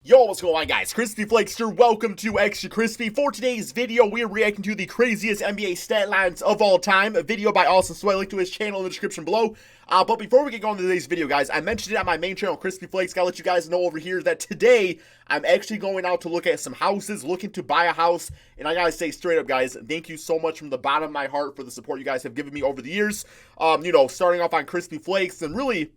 Yo, what's going on, guys? Crispy Flakester, welcome to Extra Crispy. For today's video, we are reacting to the craziest NBA stat lines of all time. A video by Austin Sway, link to his channel in the description below. But before we get going to today's video, guys, I mentioned it on my main channel, Crispy Flakes. Gotta let you guys know over here that today, I'm actually going out to look at some houses, looking to buy a house. And I gotta say straight up, guys, thank you so much from the bottom of my heart for the support you guys have given me over the years. Starting off on Crispy Flakes and really...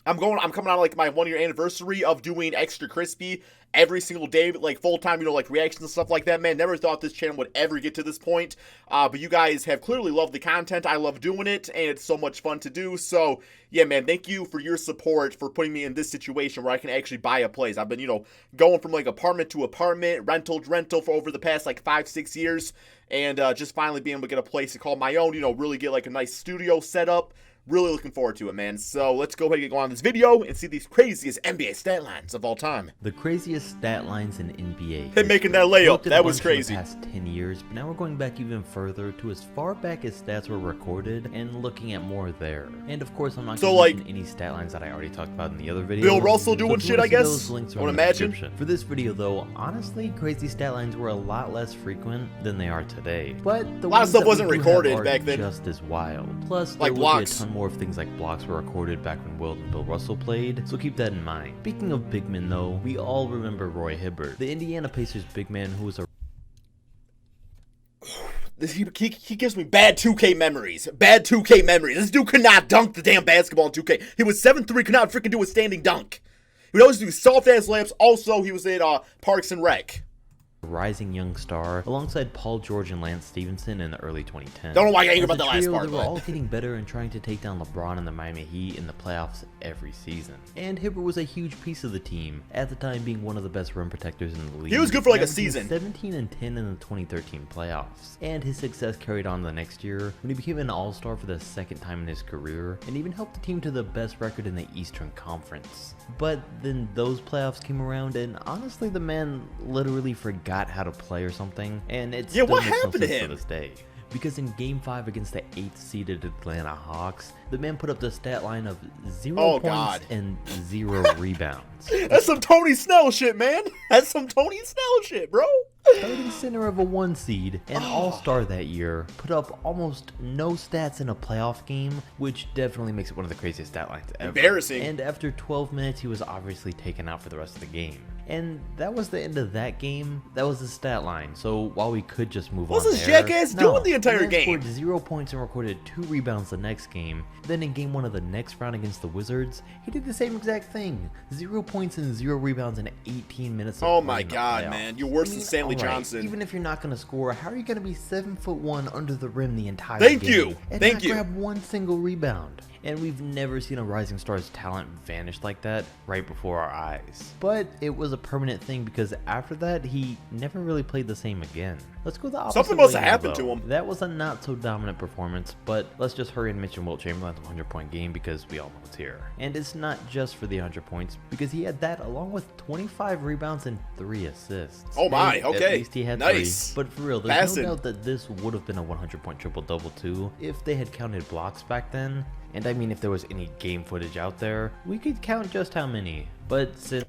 I'm coming on like my 1 year anniversary of doing Extra Crispy every single day, like full time, like reactions and stuff like that, man. Never thought this channel would ever get to this point. But you guys have clearly loved the content. I love doing it, and it's so much fun to do. So, yeah, man, thank you for your support for putting me in this situation where I can actually buy a place. I've been, going from like apartment to apartment, rental to rental for over the past like 5-6 years. And just finally being able to get a place to call my own, really get like a nice studio set up. Really looking forward to it, man. So let's go ahead and get going on this video and see these craziest NBA stat lines of all time. The craziest stat lines in NBA. Him making that layup, that was crazy. The past 10 years, but now we're going back even further to as far back as stats were recorded and looking at more there. And of course, I'm not going to mention any stat lines that I already talked about in the other video. Bill Russell doing shit, I guess. I would imagine. For this video, though, honestly, crazy stat lines were a lot less frequent than they are today. But a lot of stuff wasn't recorded back then. Just as wild. Plus, like there blocks. will be a ton more of things like blocks were recorded back when Wilt and Bill Russell played, so keep that in mind. Speaking of big men though, we all remember Roy Hibbert, the Indiana Pacers big man who was a He gives me bad 2K memories. Bad 2K memories. This dude could not dunk the damn basketball in 2K. He was 7'3", could not freaking do a standing dunk. He would always do soft-ass layups. Also, he was in Parks and Rec. Rising young star alongside Paul George and Lance Stevenson in the early 2010s. Don't know why I ain't about the last part. They were all getting better and trying to take down LeBron and the Miami Heat in the playoffs every season. And Hibbert was a huge piece of the team, at the time being one of the best rim protectors in the league. He was good for like a season. 17 and 10 in the 2013 playoffs. And his success carried on the next year when he became an all-star for the second time in his career and even helped the team to the best record in the Eastern Conference. But then those playoffs came around and honestly the man literally forgot how to play or something, and it's what happened to him to this day. Because in Game 5 against the 8th seeded Atlanta Hawks, the man put up the stat line of 0 points and 0 rebounds. That's some Tony Snell shit, man. That's some Tony Snell shit, bro. Starting center of a 1 seed and all-star that year, put up almost no stats in a playoff game, which definitely makes it one of the craziest stat lines ever. Embarrassing. And after 12 minutes, he was obviously taken out for the rest of the game. And that was the end of that game. That was the stat line. So while we could just move on there. What's this jackass doing the entire game? He scored 0 points and recorded 2 rebounds the next game. Then in game 1 of the next round against the Wizards, he did the same exact thing. 0 points and 0 rebounds in 18 minutes of oh my god, man. You're worse than Stanley Johnson. Even if you're not going to score, how are you going to be 7'1" under the rim the entire game? And Thank not you. grab one single rebound? And we've never seen a rising star's talent vanish like that right before our eyes. But it was a permanent thing because after that, he never really played the same again. Let's go the opposite Something must have way happened though. to him. That was a not so dominant performance, but let's just hurry and mention Wilt Chamberlain's 100-point game because we all know it's here. And it's not just for the 100 points because he had that along with 25 rebounds and 3 assists. Oh my, okay. At least he had nice. 3. But for real, there's no doubt that this would have been a 100-point triple-double too if they had counted blocks back then. And I mean, if there was any game footage out there, we could count just how many. But since...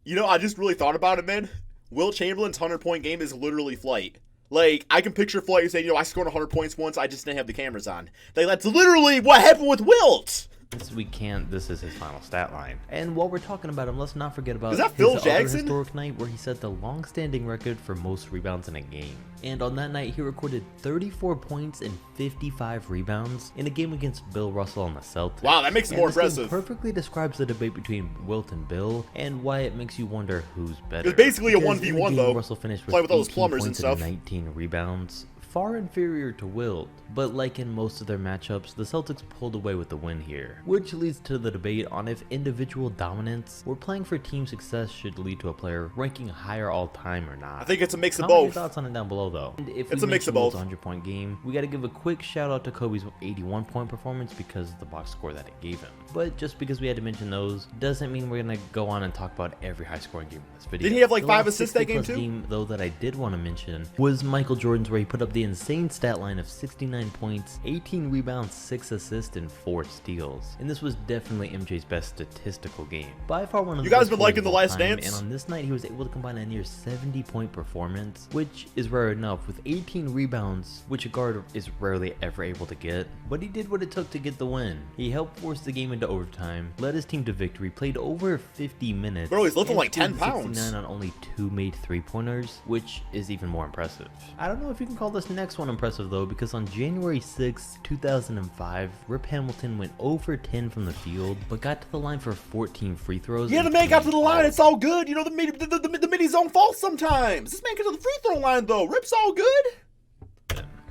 I just really thought about it, man. Wilt Chamberlain's 100-point game is literally Flight. Like, I can picture Flight saying, I scored 100 points once, I just didn't have the cameras on. Like, that's literally what happened with Wilt. This is his final stat line. And while we're talking about him, let's not forget about his other historic night where he set the long-standing record for most rebounds in a game. And on that night, he recorded 34 points and 55 rebounds in a game against Bill Russell and the Celtics. Wow, that makes it more impressive. Perfectly describes the debate between Wilt and Bill and why it makes you wonder who's better. It's basically a 1v1 though. Russell finished with all those 18 plumbers points and stuff. 19 rebounds. Far inferior to Wilt, but like in most of their matchups, the Celtics pulled away with the win here, which leads to the debate on if individual dominance or playing for team success should lead to a player ranking higher all time or not. I think it's a mix of Comment both. your thoughts on it down below though. And if it's a mix of both. 100-point game, we got to give a quick shout out to Kobe's 81-point performance because of the box score that it gave him. But just because we had to mention those doesn't mean we're gonna go on and talk about every high-scoring game in this video. Did he have like the 5 assists that game too? Game though that I did want to mention was Michael Jordan's, where he put up the insane stat line of 69 points, 18 rebounds, 6 assists, and 4 steals. And this was definitely MJ's best statistical game. By far one of the You guys best been liking The scorers Last of all time, Dance? and on this night he was able to combine a near 70-point performance, which is rare enough, with 18 rebounds, which a guard is rarely ever able to get. But he did what it took to get the win. He helped force the game into overtime, led his team to victory, played over 50 minutes. Bro, he's lifting and like 10 scored pounds. 69 on only 2 made 3-pointers, which is even more impressive. I don't know if you can call this next one impressive though, because on January 6, 2005, Rip Hamilton went over 10 from the field, but got to the line for 14 free throws. Yeah, the man got to the line. It's all good. You know, the mid zone falls sometimes. This man got to the free throw line though. Rip's all good.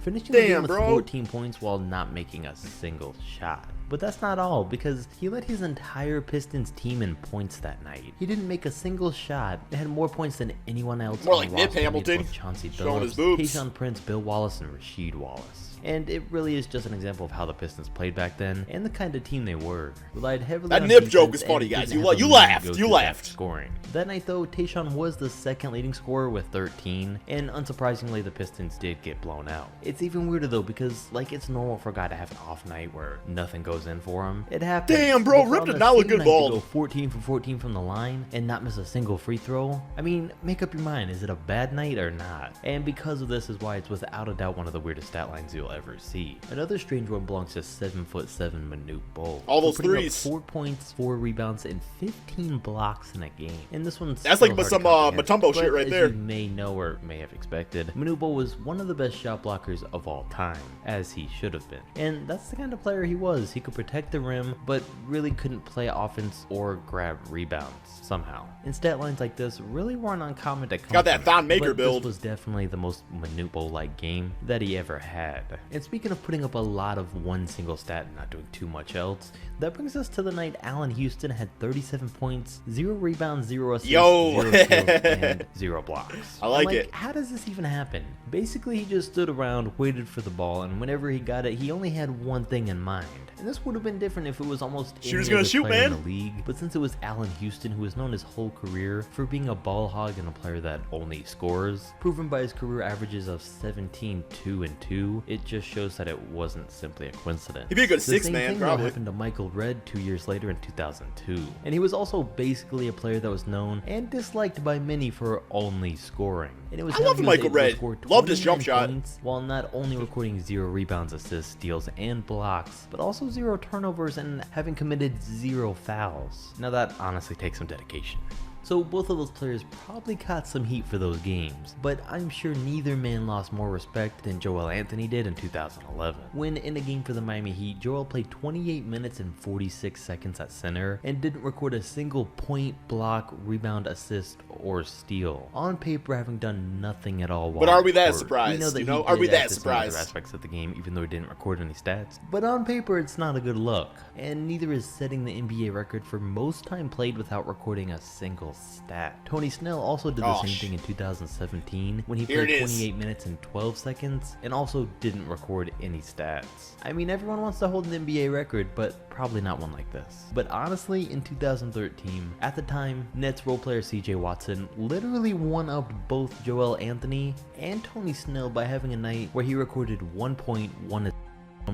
Finishing the game Damn, with bro. 14 points while not making a single shot. But that's not all, because he led his entire Pistons team in points that night. He didn't make a single shot and had more points than anyone else More on like the Nip roster, Hamilton, with Chauncey showing his Billups, boobs. Tayshaun Prince, Bill Wallace, and Rasheed Wallace. And it really is just an example of how the Pistons played back then and the kind of team they were. Relied heavily That on Nip joke defense is funny, and guys. didn't You have a laughed. go-to You back laughed. Scoring. That night though, Tayshaun was the second leading scorer with 13, and unsurprisingly the Pistons did get blown out. It's even weirder though, because like it's normal for a guy to have an off night where nothing goes in for him. It happens. Damn, bro, But Rip on did the not look same good night to bald. go 14 for 14 from the line and not miss a single free throw. I mean, make up your mind, is it a bad night or not? And because of this is why it's without a doubt one of the weirdest stat lines you'll ever see. Another strange one belongs to 7'7" Manute Bol. All those for putting up threes. 4 points, 4 rebounds, and 15 blocks in a game. And this one's That's still like hard to some comprehend, Mutombo but shit right as there. you may know or may have expected, Manute Bol was one of the best shot blockers of all time, as he should have been. And that's the kind of player he was. He could protect the rim, but really couldn't play offense or grab rebounds somehow. And stat lines like this really weren't uncommon to come Got that from, Thon Maker but build. This was definitely the most Manute Bol-like game that he ever had. And speaking of putting up a lot of one single stat and not doing too much else, that brings us to the night Allen Houston had 37 points, 0 rebounds, 0 assists, Yo. 0 steals, and 0 blocks. I like I'm it. How does this even happen? Basically, he just stood around, waited for the ball, and whenever he got it, he only had one thing in mind. And this would have been different if it was almost She was any gonna other shoot, player in man. the league. But since it was Allen Houston, who was known his whole career for being a ball hog and a player that only scores, proven by his career averages of 17, 2, and 2, it just shows that it wasn't simply a coincidence. He'd be a good The six same man, thing though probably. happened to Michael Redd 2 years later in 2002. And he was also basically a player that was known and disliked by many for only scoring. And it was I how love he was Michael able to Redd. score Loved his jump 29 shot. points, while not only recording 0 rebounds, assists, steals, and blocks, but also 0 turnovers and having committed 0 fouls. Now that honestly takes some dedication. So both of those players probably caught some heat for those games, but I'm sure neither man lost more respect than Joel Anthony did in 2011. When in a game for the Miami Heat, Joel played 28 minutes and 46 seconds at center and didn't record a single point, block, rebound, assist, or steal. On paper, having done nothing at all. But are we that court. surprised, We know that you he know? Are we did that add to some other surprised? aspects of the game, even though he didn't record any stats. But on paper, it's not a good look, and neither is setting the NBA record for most time played without recording a single stat. Tony Snell also did the same thing in 2017 when he Here played it is. 28 minutes and 12 seconds and also didn't record any stats. I mean, everyone wants to hold an NBA record, but probably not one like this. But honestly, in 2013, at the time, Nets role player CJ Watson literally one-upped both Joel Anthony and Tony Snell by having a night where he recorded 1 point, 1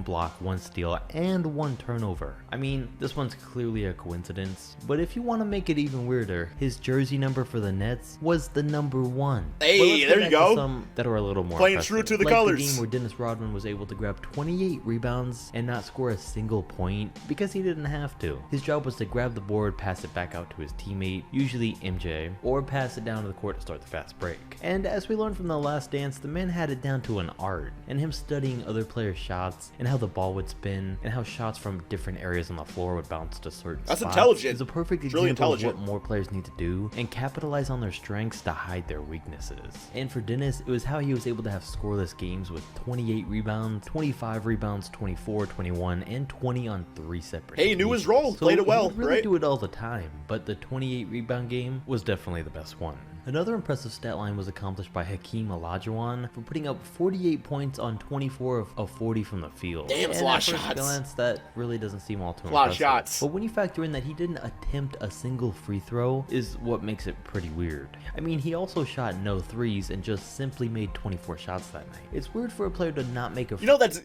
block, 1 steal, and 1 turnover. I mean, this one's clearly a coincidence, but if you want to make it even weirder, his jersey number for the Nets was the number 1. Hey, But let's get there you back to go. some that are a little more Playing impressive. true to the Like colors. the game where Dennis Rodman was able to grab 28 rebounds and not score a single point because he didn't have to. His job was to grab the board, pass it back out to his teammate, usually MJ, or pass it down to the court to start the fast break. And as we learned from The Last Dance, the man had it down to an art, and him studying other players' shots and how the ball would spin and how shots from different areas on the floor would bounce to certain That's spots intelligent. is a perfect It's really example of intelligent. what more players need to do and capitalize on their strengths to hide their weaknesses. And for Dennis, it was how he was able to have scoreless games with 28 rebounds, 25 rebounds, 24, 21, and 20 on 3 separate Hey, he knew his occasions. role, So played it he well, would really right? do it all the time, but the 28 rebound game was definitely the best one. Another impressive stat line was accomplished by Hakeem Olajuwon for putting up 48 points on 24 of 40 from the field. steals. Damn, it's and a lot at of first shots. glance, that really doesn't seem all too impressive. A lot of shots. But when you factor in that he didn't attempt a single free throw is what makes it pretty weird. I mean, he also shot no threes and just simply made 24 shots that night. It's weird for a player to not make a that's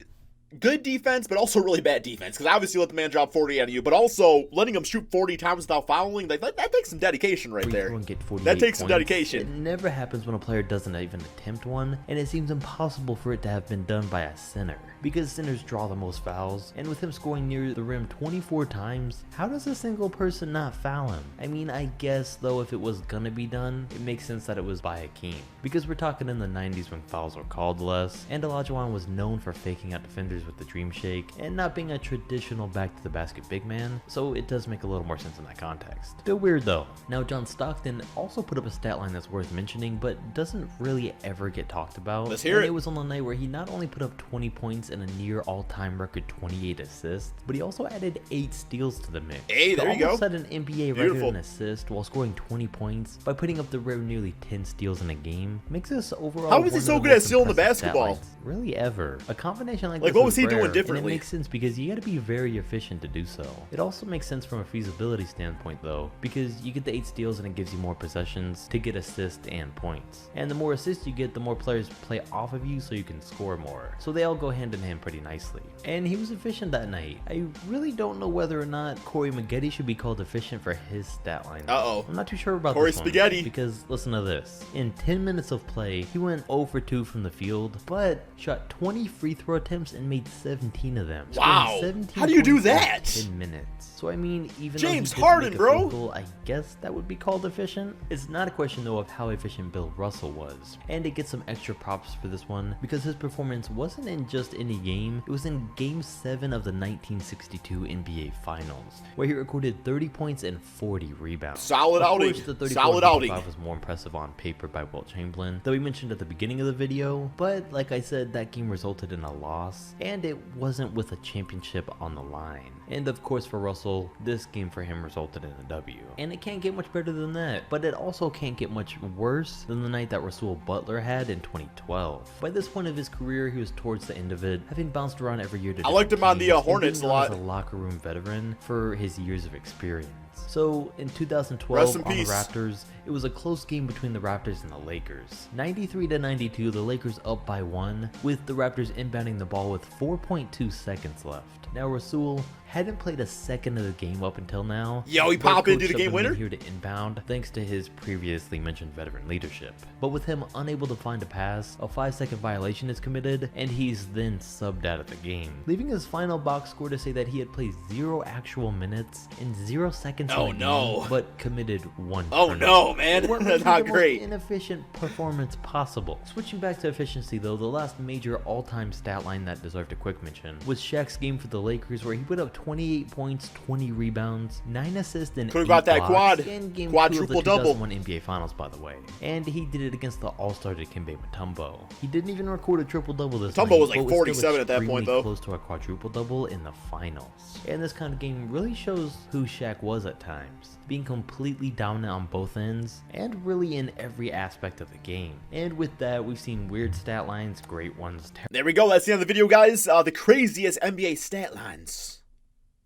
good defense, but also really bad defense, because obviously let the man drop 40 on you, but also letting him shoot 40 times without fouling, that takes some dedication right there. That takes some dedication. It never happens when a player doesn't even attempt one, and it seems impossible for it to have been done by a center, because centers draw the most fouls, and with him scoring near the rim 24 times, how does a single person not foul him? I mean, I guess though if it was gonna be done, it makes sense that it was by Hakeem, because we're talking in the 90s when fouls were called less, and Olajuwon was known for faking out defenders with the dream shake and not being a traditional back to the basket big man, so it does make a little more sense in that context. Still weird though. Now John Stockton also put up a stat line that's worth mentioning but doesn't really ever get talked about. Let's hear it. It was on the night where he not only put up 20 points and a near all-time record 28 assists, but he also added 8 steals to the mix. Hey, there you go. Almost set an NBA record in assists while scoring 20 points by putting up the rare nearly 10 steals in a game. Makes this overall How is he so good at stealing the basketball? Really ever. A combination like what this was he doing differently? And it makes sense because you gotta be very efficient to do so. It also makes sense from a feasibility standpoint though, because you get the 8 steals and it gives you more possessions to get assists and points. And the more assists you get, the more players play off of you so you can score more. So they all go hand in hand pretty nicely. And he was efficient that night. I really don't know whether or not Corey Maggette should be called efficient for his stat line. Uh-oh. I'm not too sure about Corey this one, Spaghetti. because listen to this. In 10 minutes of play, he went 0 for 2 from the field, but shot 20 free throw attempts and made 17 of them. Wow. How do you do that? 10 minutes. So I mean, even James though he Harden, make a bro. field goal, I guess that would be called efficient. It's not a question though of how efficient Bill Russell was, and it gets some extra props for this one because his performance wasn't in just any game. It was in Game 7 of the 1962 NBA Finals, where he recorded 30 points and 40 rebounds. Solid outing. The 34 Solid outing. was more impressive on paper by Wilt Chamberlain, though we mentioned at the beginning of the video. But like I said, that game resulted in a loss, and it wasn't with a championship on the line. And of course for Russell, this game for him resulted in a W. And it can't get much better than that, but it also can't get much worse than the night that Rasul Butler had in 2012. By this point of his career, he was towards the end of it, having bounced around every year to I liked him on the Hornets a lot. As a locker room veteran for his years of experience. So in 2012 Rest in on the peace. Raptors, it was a close game between the Raptors and the Lakers. 93-92, the Lakers up by 1, with the Raptors inbounding the ball with 4.2 seconds left. Now Rasul hadn't played a second of the game up until now. Yo, he but popped into coach the game subbed him in winner? here to inbound thanks to his previously mentioned veteran leadership. But with him unable to find a pass, a 5-second violation is committed, and he's then subbed out of the game, leaving his final box score to say that he had played 0 actual minutes in 0 seconds in the game, but committed 1 turnover. No, man. That's not great. Most inefficient performance possible. Switching back to efficiency though, the last major all-time stat line that deserved a quick mention was Shaq's game for the Lakers, where he put up 28 points, 20 rebounds, 9 assists, and 8 got that blocks in game 2 of the quadruple-double. 2001 NBA Finals, by the way. And he did it against the All-Star Dikembe Mutombo. He didn't even record a triple-double this night. Mutombo was like but 47 at that point, extremely though. Close to a quadruple-double in the finals. And this kind of game really shows who Shaq was at times, being completely dominant on both ends, and really in every aspect of the game. And with that, we've seen weird stat lines, great ones. There we go. That's the end of the video, guys. The craziest NBA stat lines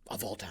of all time.